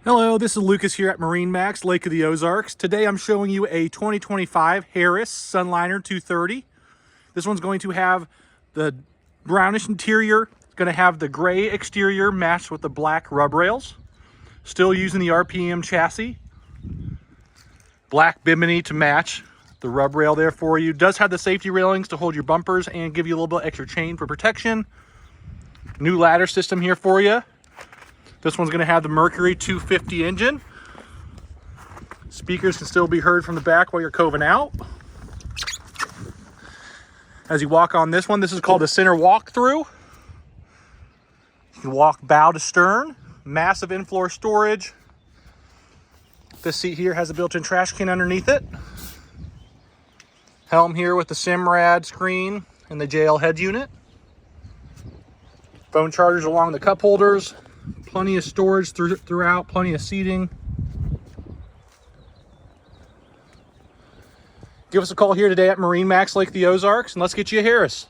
Hello, this is Lucas here at MarineMax, Lake of the Ozarks. Today I'm showing you a 2025 Harris Sunliner 230. This one's going to have the brownish interior. It's going to have the gray exterior matched with the black rub rails. Still using the RPM chassis. Black bimini to match the rub rail there for you. Does have the safety railings to hold your bumpers and give you a little bit extra chain for protection. New ladder system here for you. This one's going to have the Mercury 250 engine. Speakers can still be heard from the back while you're coving out. As you walk on this one, this is called a center walk-through. You can walk bow to stern. Massive in-floor storage. This seat here has a built-in trash can underneath it. Helm here with the Simrad screen and the JL head unit. Phone chargers along the cup holders. Plenty of storage throughout, plenty of seating. Give us a call here today at MarineMax, Lake of the Ozarks, and let's get you a Harris.